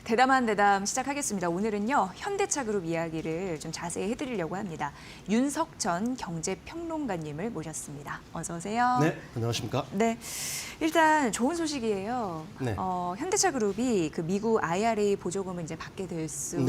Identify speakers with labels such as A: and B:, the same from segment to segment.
A: 대담한 대담 시작하겠습니다. 오늘은요, 현대차 그룹 이야기를 좀 자세히 해드리려고 합니다. 윤석전 경제평론가님을 모셨습니다. 어서 오세요.
B: 네, 안녕하십니까?
A: 네, 일단 좋은 소식이에요.
B: 네.
A: 현대차 그룹이 그 미국 IRA 보조금을 이제 받게 될 수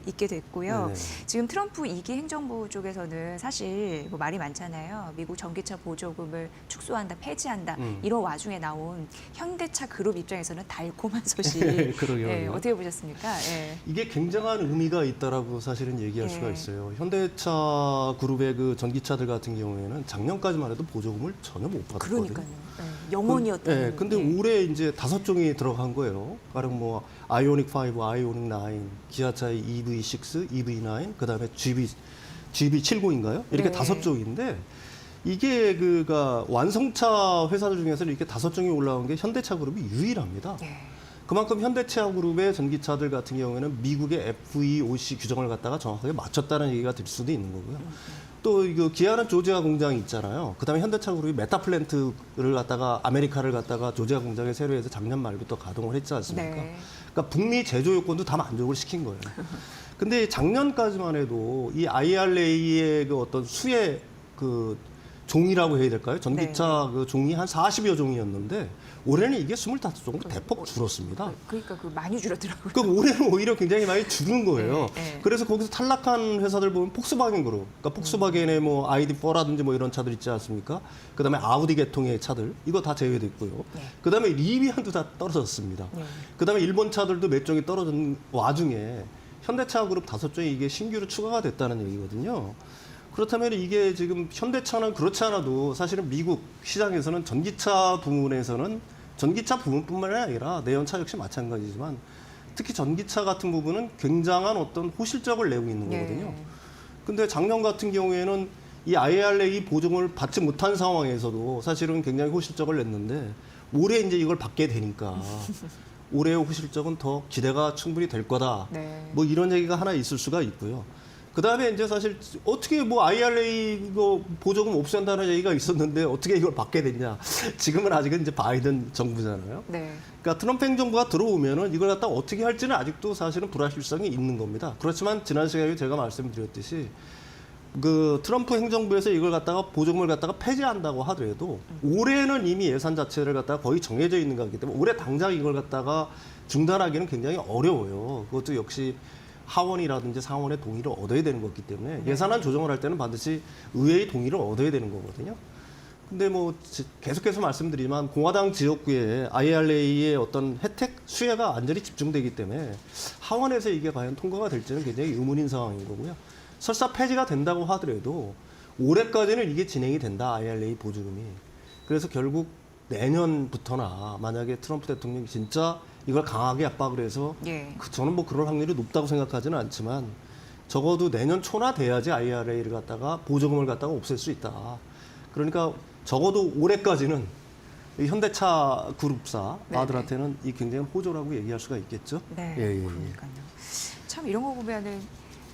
A: 있게 됐고요.
B: 네네.
A: 지금 트럼프 2기 행정부 쪽에서는 사실 뭐 말이 많잖아요. 미국 전기차 보조금을 축소한다, 폐지한다. 이런 와중에 나온 현대차 그룹 입장에서는 달콤한 소식.
B: 그러게요.
A: 네, 어떻게 보셨습니까? 네.
B: 이게 굉장한 의미가 있다라고 사실은 얘기할 수가
A: 예.
B: 있어요. 현대차 그룹의 그 전기차들 같은 경우에는 작년까지만 해도 보조금을 전혀 못 받았거든요.
A: 그러니까요. 네, 영원이었던.
B: 네, 근데 올해 이제 5종이 들어간 거예요. 가령 뭐 아이오닉 5, 아이오닉 9, 기아차의 EV6, EV9, 그다음에 GB70인가요? 이렇게
A: 네.
B: 5종인데 이게 그가 완성차 회사들 중에서는 이렇게 5종이 올라온 게 현대차 그룹이 유일합니다.
A: 네.
B: 그만큼 현대차 그룹의 전기차들 같은 경우에는 미국의 FEOC 규정을 갖다가 정확하게 맞췄다는 얘기가 될 수도 있는 거고요. 또 이거 기아는 조지아 공장이 있잖아요. 그다음에 현대차 그룹이 메타 플랜트를 갖다가 아메리카를 갖다가 조지아 공장에 새로 해서 작년 말부터 가동을 했지 않습니까?
A: 네.
B: 그러니까 북미 제조 요건도 다 만족을 시킨 거예요. 근데 작년까지만 해도 이 IRA의 그 어떤 수혜 그 종이라고 해야 될까요? 전기차 그 종이 한 40여 종이었는데 올해는 이게 25종으로 대폭 줄었습니다.
A: 그러니까 그 많이 줄었더라고요.
B: 그럼 올해는 오히려 굉장히 많이 줄은 거예요.
A: 네.
B: 그래서 거기서 탈락한 회사들 보면 폭스바겐 그룹, 그러니까 폭스바겐의 뭐 ID4라든지 뭐 이런 차들 있지 않습니까? 그다음에 아우디 계통의 차들 이거 다 제외됐고요.
A: 네.
B: 그다음에 리비안도 다 떨어졌습니다.
A: 네.
B: 그다음에 일본 차들도 몇 종이 떨어진 와중에 현대차 그룹 5종이 이게 신규로 추가가 됐다는 얘기거든요. 그렇다면 이게 지금 현대차는 그렇지 않아도 사실은 미국 시장에서는 전기차 부문에서는 전기차 부문뿐만 아니라 내연차 역시 마찬가지지만 특히 전기차 같은 부분은 굉장한 어떤 호실적을 내고 있는 거거든요.
A: 네.
B: 근데 작년 같은 경우에는 이 IRA 보증을 받지 못한 상황에서도 사실은 굉장히 호실적을 냈는데 올해 이제 이걸 받게 되니까 올해의 호실적은 더 기대가 충분히 될 거다.
A: 네.
B: 뭐 이런 얘기가 하나 있을 수가 있고요. 그 다음에 이제 사실 어떻게 뭐 IRA 이거 보조금 없앤다는 얘기가 있었는데 어떻게 이걸 받게 됐냐. 지금은 아직은 이제 바이든 정부잖아요.
A: 네.
B: 그러니까 트럼프 행정부가 들어오면은 이걸 갖다 어떻게 할지는 아직도 사실은 불확실성이 있는 겁니다. 그렇지만 지난 시간에 제가 말씀드렸듯이 그 트럼프 행정부에서 이걸 갖다가 보조금을 갖다가 폐지한다고 하더라도 올해는 이미 예산 자체를 갖다가 거의 정해져 있는 거기 때문에 올해 당장 이걸 갖다가 중단하기는 굉장히 어려워요. 그것도 역시 하원이라든지 상원의 동의를 얻어야 되는 거기 때문에 예산안 조정을 할 때는 반드시 의회의 동의를 얻어야 되는 거거든요. 근데 뭐 계속해서 말씀드리지만 공화당 지역구에 IRA의 어떤 혜택 수혜가 완전히 집중되기 때문에 하원에서 이게 과연 통과가 될지는 굉장히 의문인 상황인 거고요. 설사 폐지가 된다고 하더라도 올해까지는 이게 진행이 된다, IRA 보조금이. 그래서 결국 내년부터나 만약에 트럼프 대통령이 진짜 이걸 강하게 압박을 해서
A: 예.
B: 저는 뭐 그럴 확률이 높다고 생각하지는 않지만 적어도 내년 초나 돼야지 IRA를 갖다가 보조금을 갖다가 없앨 수 있다. 그러니까 적어도 올해까지는 이 현대차 그룹사 아들한테는 이 굉장히 호조라고 얘기할 수가 있겠죠.
A: 네.
B: 예, 예, 예.
A: 그러니까요. 참 이런 거 보면은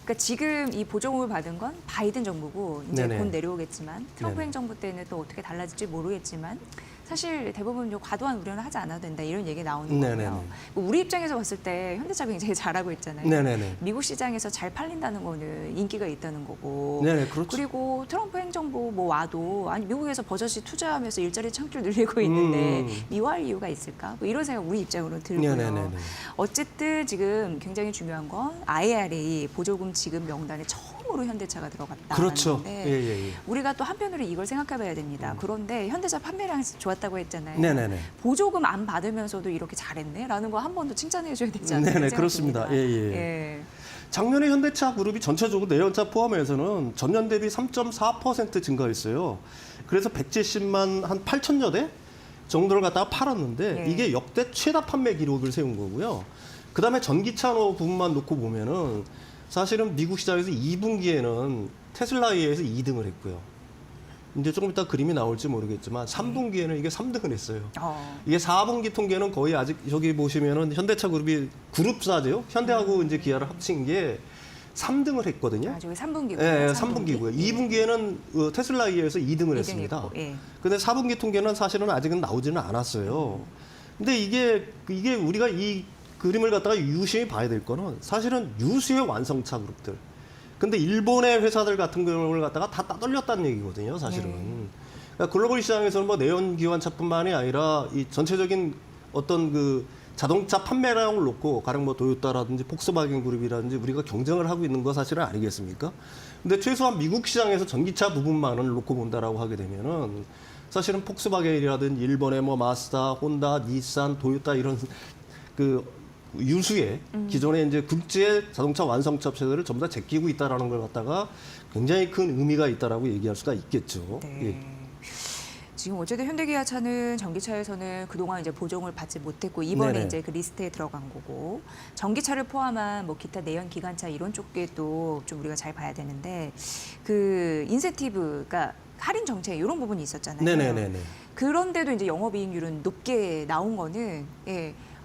A: 그러니까 지금 이 보조금을 받은 건 바이든 정부고 이제
B: 네네.
A: 곧 내려오겠지만 트럼프
B: 네네.
A: 행정부 때는 또 어떻게 달라질지 모르겠지만 사실 대부분 좀 과도한 우려는 하지 않아도 된다 이런 얘기 나오는
B: 네네네.
A: 거고요. 우리 입장에서 봤을 때 현대차가 굉장히 잘하고 있잖아요.
B: 네네네.
A: 미국 시장에서 잘 팔린다는 거는 인기가 있다는 거고.
B: 네네, 그렇죠.
A: 그리고 트럼프 행정부 뭐 와도 아니 미국에서 버젓이 투자하면서 일자리 창출 늘리고 있는데 미워할 이유가 있을까? 뭐 이런 생각 우리 입장으로 들고요.
B: 네네네네.
A: 어쨌든 지금 굉장히 중요한 건 IRA 보조금 지급 명단에 처음으로 현대차가 들어갔다.
B: 그렇죠. 예.
A: 우리가 또 한편으로 이걸 생각해봐야 됩니다. 그런데 현대차 판매량이 좋았다고 했잖아요.
B: 네네네.
A: 보조금 안 받으면서도 이렇게 잘했네라는 거 한 번 더 칭찬해줘야 되지 않을까
B: 네네,
A: 생각합니다.
B: 그렇습니다. 예. 작년에 현대차 그룹이 전체적으로 내연차 포함해서는 전년 대비 3.4% 증가했어요. 그래서 170만 한 8천여 대 정도를 갖다가 팔았는데
A: 네.
B: 이게 역대 최다 판매 기록을 세운 거고요. 그다음에 전기차 부분만 놓고 보면은 사실은 미국 시장에서 2분기에는 테슬라에 의해서 2등을 했고요. 이제 조금 이따 그림이 나올지 모르겠지만 3분기에는 이게 3등을 했어요. 이게 4분기 통계는 거의 아직 저기 보시면은 현대차 그룹이 그룹사죠. 현대하고 이제 기아를 합친 게 3등을 했거든요.
A: 저기 3분기고.
B: 네, 3분기고요. 2분기에는 테슬라에 의해서 2등을 했습니다.
A: 예.
B: 근데 4분기 통계는 사실은 아직은 나오지는 않았어요. 근데 이게 우리가 이 그림을 갖다가 유심히 봐야 될 거는 사실은 유수의 완성차 그룹들. 근데 일본의 회사들 같은 경우를 갖다가 다 따돌렸다는 얘기거든요, 사실은. 그러니까 글로벌 시장에서는 뭐 내연기관차뿐만이 아니라 이 전체적인 어떤 그 자동차 판매량을 놓고 가령 뭐 도요타라든지 폭스바겐 그룹이라든지 우리가 경쟁을 하고 있는 거 사실은 아니겠습니까? 근데 최소한 미국 시장에서 전기차 부분만을 놓고 본다라고 하게 되면은 사실은 폭스바겐이라든지 일본의 뭐 마스다, 혼다, 닛산, 도요타 이런 그 유수의 기존의 이제 국제 자동차 완성차 업체들을 전부 다 제끼고 있다라는 걸 갖다가 굉장히 큰 의미가 있다라고 얘기할 수가 있겠죠.
A: 네.
B: 예.
A: 지금 어쨌든 현대기아차는 전기차에서는 그동안 이제 보정을 받지 못했고 이번에
B: 네네.
A: 이제 그 리스트에 들어간 거고 전기차를 포함한 뭐 기타 내연 기관차 이런 쪽에도 좀 우리가 잘 봐야 되는데 그 인센티브가 할인 정책 이런 부분이 있었잖아요.
B: 네네네네.
A: 그런데도 이제 영업이익률은 높게 나온 거는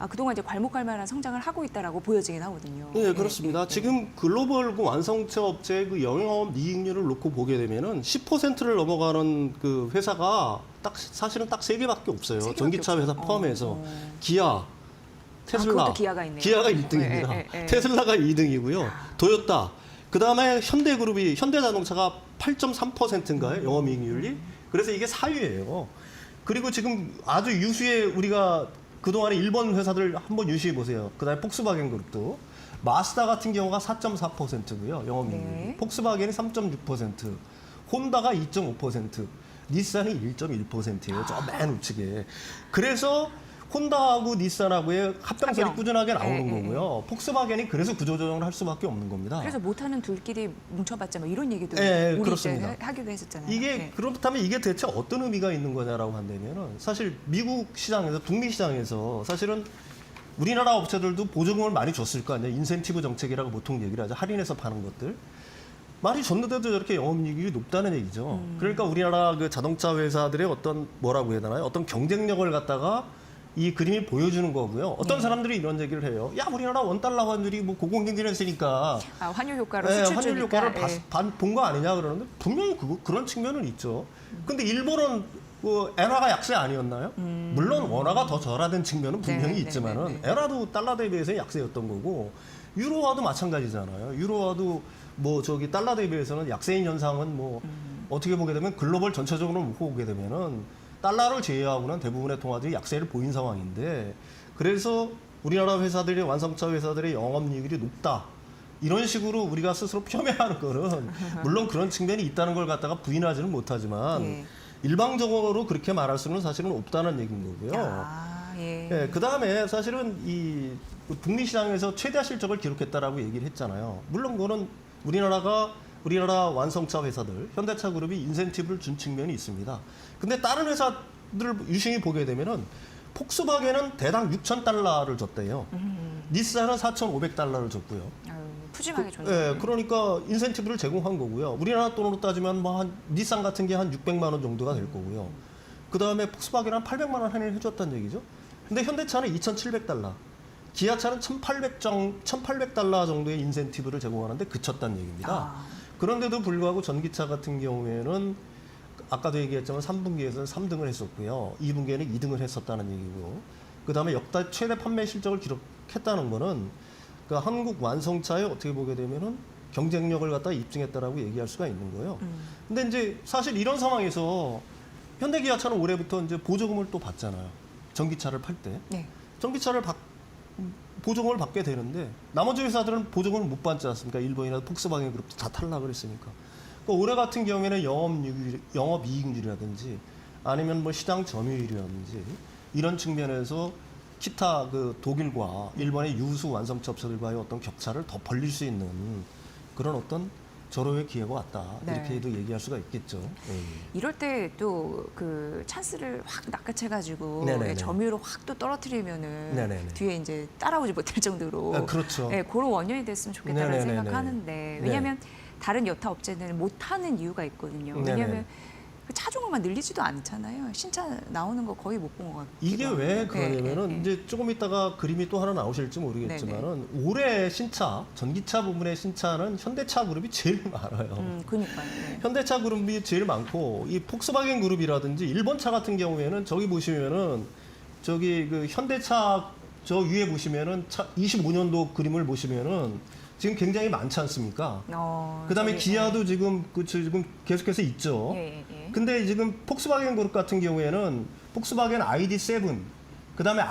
A: 그동안 이제 괄목할 만한 성장을 하고 있다라고 보여지긴 하거든요.
B: 네, 그렇습니다. 지금 글로벌 그 완성차 업체의 그 영업 이익률을 놓고 보게 되면은 10%를 넘어가는 그 회사가 사실은 딱 3개밖에 없어요.
A: 세 개밖에
B: 전기차 회사
A: 없어요.
B: 포함해서 기아, 테슬라.
A: 그것도 기아가 있네요.
B: 기아가 1등입니다.
A: 예.
B: 테슬라가 2등이고요. 도요타. 그다음에 현대그룹이 현대자동차가 8.3%인가요? 영업이익률이. 그래서 이게 4위예요. 그리고 지금 아주 유수의 우리가 그동안에 일본 회사들 한번 유시해 보세요. 그다음에 폭스바겐 그룹도 마스다 같은 경우가 4.4%고요. 영업이익률이.
A: 네.
B: 폭스바겐이 3.6%, 혼다가 2.5%, 닛산이 1.1%예요. 저 맨 우측에. 그래서 혼다하고 닛산하고의 합병설이
A: 합병.
B: 꾸준하게 나오는
A: 예.
B: 거고요. 폭스바겐이 그래서 구조조정을 할 수밖에 없는 겁니다.
A: 그래서 못하는 둘끼리 뭉쳐봤자 뭐 이런 얘기도
B: 예,
A: 우리
B: 그렇습니다.
A: 이제 하기도 했었잖아요.
B: 이게
A: 예.
B: 그렇다면 이게 대체 어떤 의미가 있는 거냐라고 한다면은 사실 미국 시장에서 북미 시장에서 사실은 우리나라 업체들도 보조금을 많이 줬을 거 아니에요. 인센티브 정책이라고 보통 얘기를 하죠. 할인해서 파는 것들. 많이 줬는데도 저렇게 영업이익이 높다는 얘기죠. 그러니까 우리나라 그 자동차 회사들의 어떤 뭐라고 해야 되나요? 어떤 경쟁력을 갖다가 이 그림이 보여주는 거고요. 어떤 사람들이 이런 얘기를 해요. 야, 우리나라 원달러 환율이 뭐 고공행진했으니까
A: 환율 효과로
B: 네,
A: 수출
B: 환율
A: 주니까,
B: 효과를 본 거 아니냐 그러는데 분명히 그런 측면은 있죠. 근데 일본은 그 엔화가 약세 아니었나요? 물론 원화가 더 절하된 측면은 분명히
A: 네,
B: 있지만은
A: 네.
B: 엔화도 달러 대비해서 약세였던 거고 유로화도 마찬가지잖아요. 유로화도 뭐 저기 달러 대비해서는 약세인 현상은 뭐 어떻게 보게 되면 글로벌 전체적으로 놓고 보게 되면은 달러를 제외하고는 대부분의 통화들이 약세를 보인 상황인데 그래서 우리나라 회사들이 완성차 회사들의 영업이익률이 높다. 이런 식으로 우리가 스스로 폄훼하는 거는 물론 그런 측면이 있다는 걸 갖다가 부인하지는 못하지만
A: 예.
B: 일방적으로 그렇게 말할 수는 사실은 없다는 얘기인 거고요.
A: 예.
B: 그다음에 사실은 이 북미 시장에서 최대 실적을 기록했다라고 얘기를 했잖아요. 물론 그거는 우리나라 완성차 회사들, 현대차 그룹이 인센티브를 준 측면이 있습니다. 근데 다른 회사들을 유심히 보게 되면은 폭스바겐은 대당 6,000달러를 줬대요. 닛산은 4,500달러를 줬고요.
A: 아유, 푸짐하게 줬네요.
B: 예, 그러니까 인센티브를 제공한 거고요. 우리나라 돈으로 따지면 뭐 한 닛산 같은 게 한 600만 원 정도가 될 거고요. 그다음에 폭스바겐은 한 800만 원 할인을 해줬다는 얘기죠. 근데 현대차는 2,700달러, 기아차는 1,800달러 정도의 인센티브를 제공하는데 그쳤다는 얘기입니다. 그런데도 불구하고 전기차 같은 경우에는 아까도 얘기했지만 3분기에서는 3등을 했었고요. 2분기에는 2등을 했었다는 얘기고. 그다음에 역대 최대 판매 실적을 기록했다는 거는 그 한국 완성차에 어떻게 보게 되면은 경쟁력을 갖다 입증했다라고 얘기할 수가 있는 거예요. 근데 이제 사실 이런 상황에서 현대기아차는 올해부터 이제 보조금을 또 받잖아요. 전기차를 팔 때.
A: 네.
B: 전기차를 보조금을 받게 되는데 나머지 회사들은 보조금을 못 받지 않습니까? 일본이나 폭스바겐 그룹도 다 탈락을 했으니까. 그러니까 올해 같은 경우에는 영업이익률이라든지 아니면 뭐 시장 점유율이라든지 이런 측면에서 기타 그 독일과 일본의 유수 완성차 업체들과의 어떤 격차를 더 벌릴 수 있는 그런 어떤 절호의 기회가 왔다.
A: 네.
B: 이렇게도 얘기할 수가 있겠죠.
A: 이럴 때 또 그 찬스를 확 낚아채가지고
B: 네네네.
A: 점유율을 확 또 떨어뜨리면은
B: 네네네.
A: 뒤에 이제 따라오지 못할 정도로
B: 그렇죠.
A: 네, 그런 원인이 됐으면 좋겠다는
B: 네네네네.
A: 생각하는데 왜냐하면 다른 여타 업체들은 못하는 이유가 있거든요. 왜냐하면
B: 네네.
A: 그 차종을만 늘리지도 않잖아요. 신차 나오는 거 거의 못 본 것 같아요.
B: 이게 왜 그러냐면은 이제 조금 있다가 그림이 또 하나 나오실지 모르겠지만은 올해 신차, 전기차 부분의 신차는 현대차 그룹이 제일 많아요.
A: 그러니까요. 네.
B: 현대차 그룹이 제일 많고 이 폭스바겐 그룹이라든지 일본 차 같은 경우에는 저기 보시면은 저기 그 현대차 저 위에 보시면은 25년도 그림을 보시면은 지금 굉장히 많지 않습니까? 그다음에
A: 저기,
B: 기아도 지금 지금 계속해서 있죠.
A: 예.
B: 근데 지금 폭스바겐 그룹 같은 경우에는 폭스바겐 ID7, 그다음에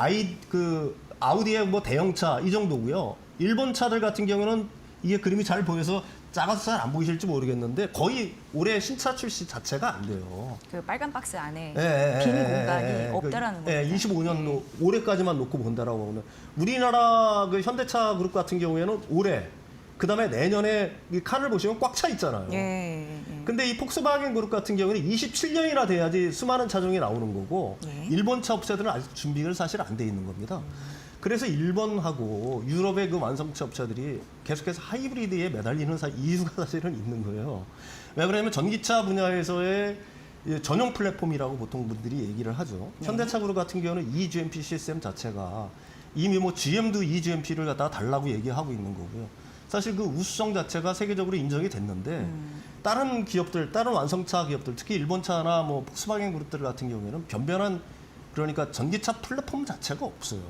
B: 아우디의 뭐 대형차 이 정도고요. 일본 차들 같은 경우는 이게 그림이 잘 보여서 작아서 잘 안 보이실지 모르겠는데 거의 올해 신차 출시 자체가 안 돼요.
A: 그 빨간 박스 안에
B: 예,
A: 빈
B: 예,
A: 공간이
B: 예, 예.
A: 없다라는
B: 예,
A: 겁니다.
B: 25년도 올해까지만 놓고 본다라고 하면 우리나라 그 현대차 그룹 같은 경우에는 올해 그다음에 내년에 이 칸을 보시면 꽉 차 있잖아요.
A: 예.
B: 근데 이 폭스바겐 그룹 같은 경우는 27년이나 돼야지 수많은 차종이 나오는 거고
A: 예.
B: 일본 차 업체들은 아직 준비가 사실 안 돼 있는 겁니다. 그래서 일본하고 유럽의 그 완성차 업체들이 계속해서 하이브리드에 매달리는 이유가 사실은 있는 거예요. 왜 그러냐면 전기차 분야에서의 전용 플랫폼이라고 보통 분들이 얘기를 하죠.
A: 네.
B: 현대차 그룹 같은 경우는 eGMP 시스템 자체가 이미 뭐 GM도 eGMP를 갖다가 달라고 얘기하고 있는 거고요. 사실 그 우수성 자체가 세계적으로 인정이 됐는데 다른 기업들, 다른 완성차 기업들, 특히 일본차나 뭐 폭스바겐 그룹들 같은 경우에는 변변한 그러니까 전기차 플랫폼 자체가 없어요.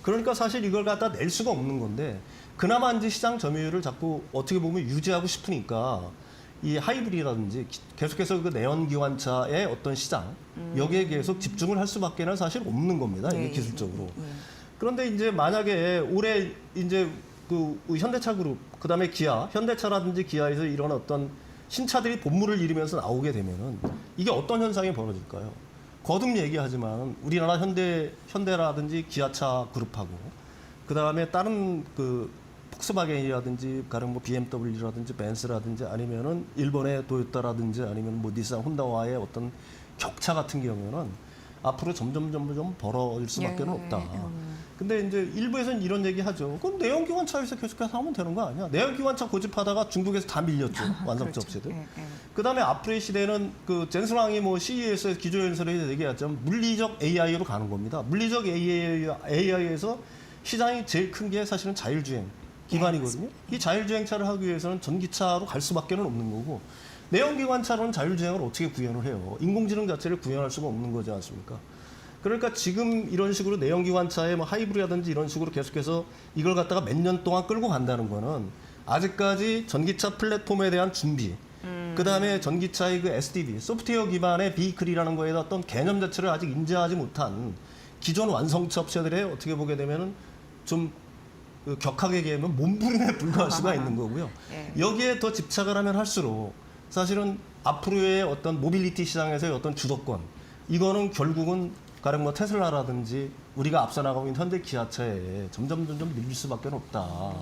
B: 그러니까 사실 이걸 갖다 낼 수가 없는 건데 그나마 이제 시장 점유율을 자꾸 어떻게 보면 유지하고 싶으니까 이 하이브리드라든지 계속해서 그 내연기관차의 어떤 시장 여기에 계속 집중을 할 수밖에는 사실 없는 겁니다. 이게 기술적으로. 그런데 이제 만약에 올해 이제 그 현대차 그룹 그다음에 기아, 현대차라든지 기아에서 이런 어떤 신차들이 본물을 일으면서 나오게 되면은 이게 어떤 현상이 벌어질까요? 거듭 얘기하지만 우리나라 현대라든지 기아차 그룹하고 그다음에 다른 그 폭스바겐이라든지 가령 뭐 BMW라든지 벤츠라든지 아니면은 일본의 도요타라든지 아니면 뭐 닛산 혼다와의 어떤 격차 같은 경우는 앞으로 점점 벌어질 수밖에 없다. 근데 이제 일부에서는 이런 얘기 하죠. 그럼 내연기관차에서 계속해서 하면 되는 거 아니야? 내연기관차 고집하다가 중국에서 다 밀렸죠. 완성차
A: 그렇죠.
B: 업체들.
A: 예.
B: 그다음에 앞으로의 시대는 그 젠스랑이 뭐 CES에서 기조연설에 얘기했지만 물리적 AI로 가는 겁니다. 물리적 AI에서 시장이 제일 큰 게 사실은 자율주행 기반이거든요. 이 자율주행차를 하기 위해서는 전기차로 갈 수밖에 없는 거고 내연기관차로는 자율주행을 어떻게 구현을 해요? 인공지능 자체를 구현할 수가 없는 거지 않습니까? 그러니까 지금 이런 식으로 내연기관차에 뭐 하이브리드라든지 이런 식으로 계속해서 이걸 갖다가 몇 년 동안 끌고 간다는 거는 아직까지 전기차 플랫폼에 대한 준비, 그 다음에 전기차의 그 SDV, 소프트웨어 기반의 비클이라는 거에 대한 어떤 개념 자체를 아직 인지하지 못한 기존 완성차 업체들의 어떻게 보게 되면은 좀 격하게 얘기하면 몸부림에 불과할 수가 있는 거고요. 여기에 더 집착을 하면 할수록 사실은 앞으로의 어떤 모빌리티 시장에서의 어떤 주도권, 이거는 결국은 가령 뭐 테슬라라든지 우리가 앞서 나가고 있는 현대 기아차에 점점 밀릴 수밖에 없다.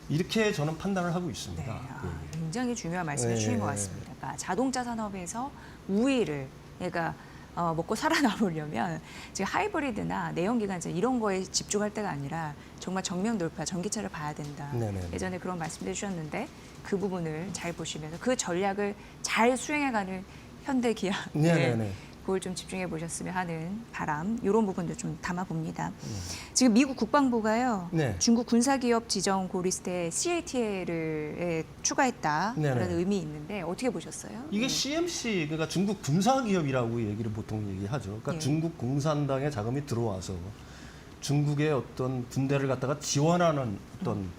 B: 이렇게 저는 판단을 하고 있습니다.
A: 네, 굉장히 중요한 말씀을 주신 것 같습니다. 그러니까 자동차 산업에서 우위를 그러니까 먹고 살아남으려면 지금 하이브리드나 내연기관차 이런 거에 집중할 때가 아니라 정말 정면 돌파, 전기차를 봐야 된다.
B: 네네.
A: 예전에 그런 말씀도 해주셨는데 그 부분을 잘 보시면서 그 전략을 잘 수행해가는 현대 기아.
B: 네네네.
A: 그걸 좀 집중해 보셨으면 하는 바람, 이런 부분도 좀 담아봅니다. 지금 미국 국방부가요,
B: 네.
A: 중국 군사기업 지정 고리스트에 CATL을 추가했다
B: 네네.
A: 그런 의미 있는데 어떻게 보셨어요?
B: 이게 CMC, 그러니까 중국 군사기업이라고 얘기를 보통 얘기하죠. 그러니까
A: 예.
B: 중국 공산당의 자금이 들어와서 중국의 어떤 군대를 갖다가 지원하는 어떤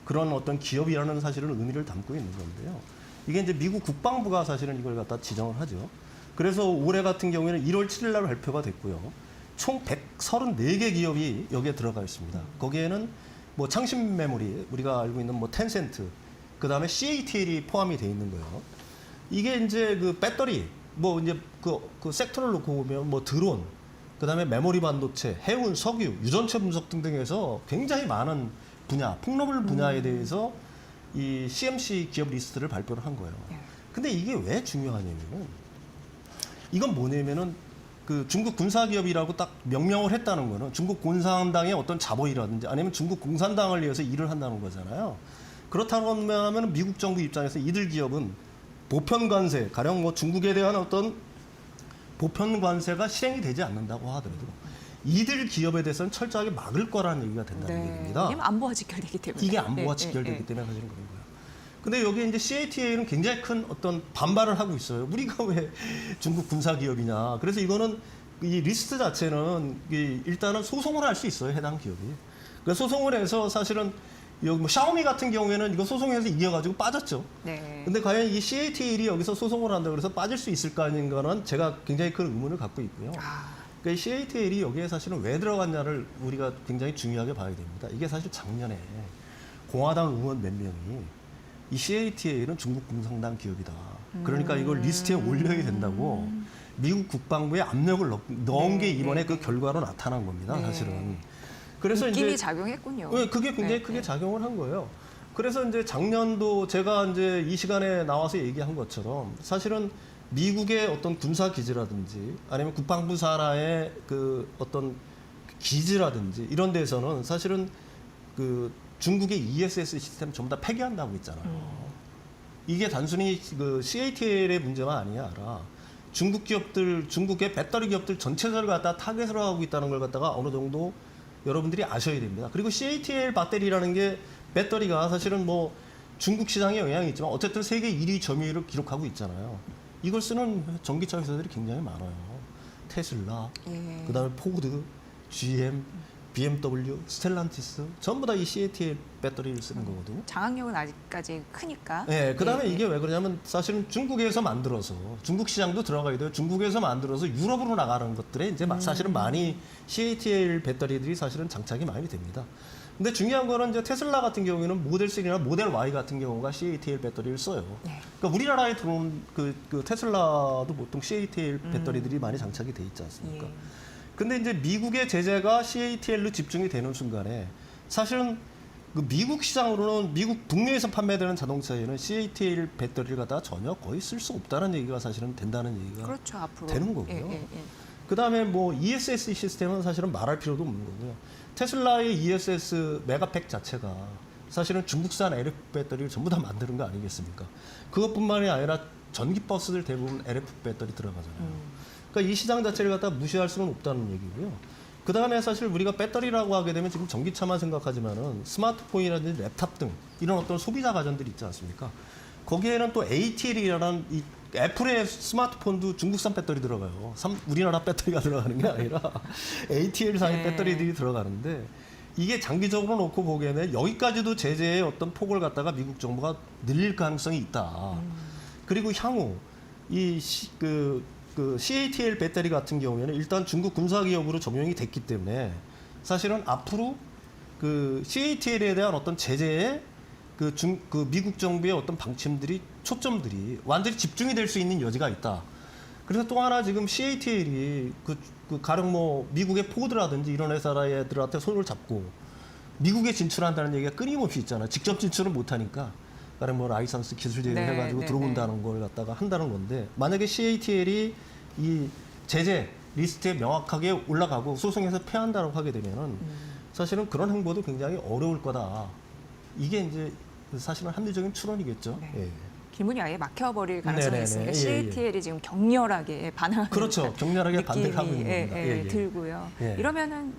B: 그런 어떤 기업이라는 사실은 의미를 담고 있는 건데요. 이게 이제 미국 국방부가 사실은 이걸 갖다 지정을 하죠. 그래서 올해 같은 경우에는 1월 7일 날 발표가 됐고요. 총 134개 기업이 여기에 들어가 있습니다. 거기에는 뭐 창신 메모리, 우리가 알고 있는 뭐 텐센트, 그 다음에 CATL이 포함이 돼 있는 거예요. 이게 이제 그 배터리, 뭐 이제 그 섹터를 놓고 보면 뭐 드론, 그 다음에 메모리 반도체, 해운, 석유, 유전체 분석 등등해서 굉장히 많은 분야, 폭로블 분야에 대해서 이 CMC 기업 리스트를 발표를 한 거예요. 근데 이게 왜 중요하냐면은 이건 뭐냐면은 그 중국 군사기업이라고 딱 명명을 했다는 거는 중국 공산당의 어떤 자본이라든지 아니면 중국 공산당을 위해서 일을 한다는 거잖아요. 그렇다고 하면 미국 정부 입장에서 이들 기업은 보편 관세, 가령 뭐 중국에 대한 어떤 보편 관세가 실행이 되지 않는다고 하더라도 이들 기업에 대해서는 철저하게 막을 거라는 얘기가 된다는 얘기입니다.
A: 왜냐면 안보와 직결되기 때문에.
B: 이게 안보와 직결되기 때문에 사실은 그런 거예요. 근데 여기 이제 CATL은 굉장히 큰 어떤 반발을 하고 있어요. 우리가 왜 중국 군사 기업이냐. 그래서 이거는 이 리스트 자체는 일단은 소송을 할 수 있어요, 해당 기업이. 그러니까 소송을 해서 사실은 여기 뭐 샤오미 같은 경우에는 이거 소송해서 이겨가지고 빠졌죠.
A: 네.
B: 근데 과연 이 CATL이 여기서 소송을 한다 그래서 빠질 수 있을까는 거는 제가 굉장히 큰 의문을 갖고 있고요. 그러니까 CATL이 여기에 사실은 왜 들어갔냐를 우리가 굉장히 중요하게 봐야 됩니다. 이게 사실 작년에 공화당 의원 몇 명이 이 CATL은 중국 공산당 기업이다. 그러니까 이걸 리스트에 올려야 된다고 미국 국방부에 압력을 넣은 게 이번에 그 결과로 나타난 겁니다. 사실은. 그래서
A: 느낌이
B: 이제
A: 작용했군요.
B: 네, 그게 굉장히 크게 작용을 한 거예요. 그래서 이제 작년도 제가 이제 이 시간에 나와서 얘기한 것처럼 사실은 미국의 어떤 군사 기지라든지 아니면 국방부 산하의 그 어떤 기지라든지 이런 데서는 사실은 그 중국의 ESS 시스템 전부 다 폐기한다고 했잖아요. 이게 단순히 그 CATL의 문제만 아니라 중국 기업들, 중국의 배터리 기업들 전체를 갖다 타겟으로 하고 있다는 걸 갖다가 어느 정도 여러분들이 아셔야 됩니다. 그리고 CATL 배터리라는 게 배터리가 사실은 뭐 중국 시장에 영향이 있지만 어쨌든 세계 1위 점유율을 기록하고 있잖아요. 이걸 쓰는 전기차 회사들이 굉장히 많아요. 테슬라, 그다음에 포드, GM, BMW, 스텔란티스 전부 다 이 CATL 배터리를 쓰는 거거든요.
A: 장악력은 아직까지 크니까.
B: 네, 그다음에 이게 왜 그러냐면 사실은 중국에서 만들어서 중국 시장도 들어가야 돼요. 중국에서 만들어서 유럽으로 나가는 것들에 이제 사실은 많이 CATL 배터리들이 사실은 장착이 많이 됩니다. 근데 중요한 거는 이제 테슬라 같은 경우에는 모델 3나 모델 Y 같은 경우가 CATL 배터리를 써요. 그러니까 우리나라에 들어온 그 테슬라도 보통 CATL 배터리들이 많이 장착이 돼 있지 않습니까? 근데 이제 미국의 제재가 CATL로 집중이 되는 순간에 사실은 그 미국 시장으로는 미국 국내에서 판매되는 자동차에는 CATL 배터리를 갖다가 전혀 거의 쓸 수 없다는 얘기가 사실은 된다는 얘기가
A: 그렇죠, 앞으로.
B: 되는 거고요. 그다음에 뭐 ESS 시스템은 사실은 말할 필요도 없는 거고요. 테슬라의 ESS 메가팩 자체가 사실은 중국산 LF 배터리를 전부 다 만드는 거 아니겠습니까? 그것뿐만이 아니라 전기 버스들 대부분 LF 배터리 들어가잖아요. 그러니까 이 시장 자체를 갖다 무시할 수는 없다는 얘기고요. 그 다음에 사실 우리가 배터리라고 하게 되면 지금 전기차만 생각하지만은 스마트폰이라든지 랩탑 등 이런 어떤 소비자 가전들이 있지 않습니까? 거기에는 또 ATL이라는 이 애플의 스마트폰도 중국산 배터리 들어가요. 우리나라 배터리가 들어가는 게 아니라 ATL상의 배터리들이 들어가는데 이게 장기적으로 놓고 보기에는 여기까지도 제재의 어떤 폭을 갖다가 미국 정부가 늘릴 가능성이 있다. 그리고 향후 그 CATL 배터리 같은 경우에는 일단 중국 군사 기업으로 점용이 됐기 때문에 사실은 앞으로 그 CATL에 대한 어떤 제재에 그 미국 정부의 어떤 방침들이 초점들이 완전히 집중이 될 수 있는 여지가 있다. 그래서 또 하나 지금 CATL이 가령 뭐 미국의 포드라든지 이런 회사들한테 손을 잡고 미국에 진출한다는 얘기가 끊임없이 있잖아요. 직접 진출은 못하니까. 가령 뭐 라이선스 기술 제휴를 해가지고 들어온다는 걸 갖다가 한다는 건데 만약에 CATL이 이 제재 리스트에 명확하게 올라가고 소송에서 패한다고 하게 되면은 사실은 그런 행보도 굉장히 어려울 거다. 이게 이제 사실은 합리적인 추론이겠죠. 예.
A: 길문이 아예 막혀버릴 가능성이
B: 네네네.
A: 있으니까
B: 예,
A: CATL이 지금 격렬하게 반항하는
B: 그렇죠. 격렬하게 반대를 하고 있는 겁니다.
A: 들고요.
B: 예.
A: 이러면은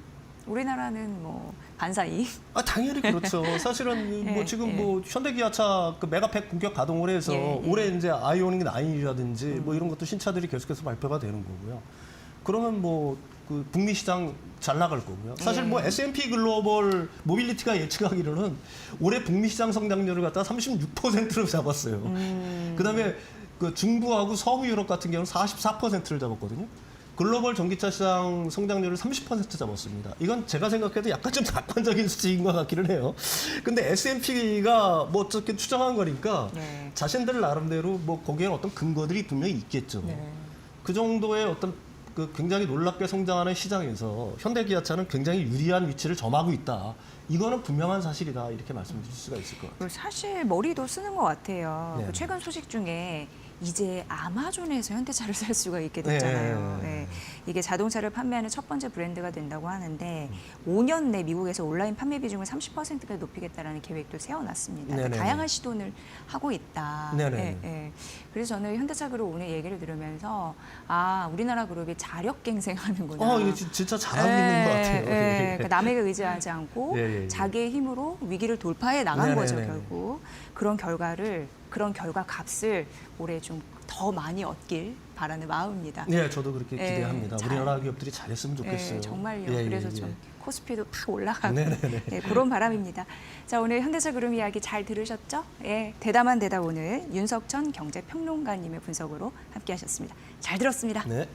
A: 우리나라는 뭐 반사이.
B: 당연히 그렇죠. 사실은 뭐 지금 뭐 현대기아차 그 메가팩 본격 가동을 해서 올해 이제 아이오닉 9이라든지 뭐 이런 것도 신차들이 계속해서 발표가 되는 거고요. 그러면 뭐 그 북미 시장 잘 나갈 거고요. 사실 뭐 S&P 글로벌 모빌리티가 예측하기로는 올해 북미 시장 성장률을 갖다 36%로 잡았어요. 그다음에 그 중부하고 서부 유럽 같은 경우는 44%를 잡았거든요. 글로벌 전기차 시장 성장률을 30% 잡았습니다. 이건 제가 생각해도 약간 좀 낙관적인 수치인 것 같기는 해요. 근데 S&P가 뭐 어떻게 추정한 거니까 자신들 나름대로 뭐 거기에 어떤 근거들이 분명히 있겠죠. 그 정도의 어떤 그 굉장히 놀랍게 성장하는 시장에서 현대기아차는 굉장히 유리한 위치를 점하고 있다. 이거는 분명한 사실이다. 이렇게 말씀드릴 수가 있을 것 같아요.
A: 사실 머리도 쓰는 것 같아요. 그 최근 소식 중에 이제 아마존에서 현대차를 살 수가 있게 됐잖아요. 이게 자동차를 판매하는 첫 번째 브랜드가 된다고 하는데 5년 내 미국에서 온라인 판매 비중을 30%까지 높이겠다라는 계획도 세워놨습니다. 다양한 시도를 하고 있다. 그래서 저는 현대차 그룹 오늘 얘기를 들으면서 우리나라 그룹이 자력갱생하는구나.
B: 이거 진짜 잘하고 있는 것 같아요.
A: 그러니까 남에게 의지하지 않고 자기의 힘으로 위기를 돌파해 나간 거죠, 결국. 그런 결과 값을 올해 좀 더 많이 얻길 바라는 마음입니다.
B: 네, 저도 그렇게
A: 예,
B: 기대합니다.
A: 잘-
B: 우리나라 기업들이 잘했으면 좋겠어요.
A: 정말요.
B: 예, 예,
A: 그래서
B: 예.
A: 좀 코스피도 팍 올라가고
B: 네네네.
A: 네, 그런 바람입니다. 자, 오늘 현대차 그룹 이야기 잘 들으셨죠? 예, 대담한 대답 오늘 윤석천 경제평론가님의 분석으로 함께하셨습니다. 잘 들었습니다.
B: 네.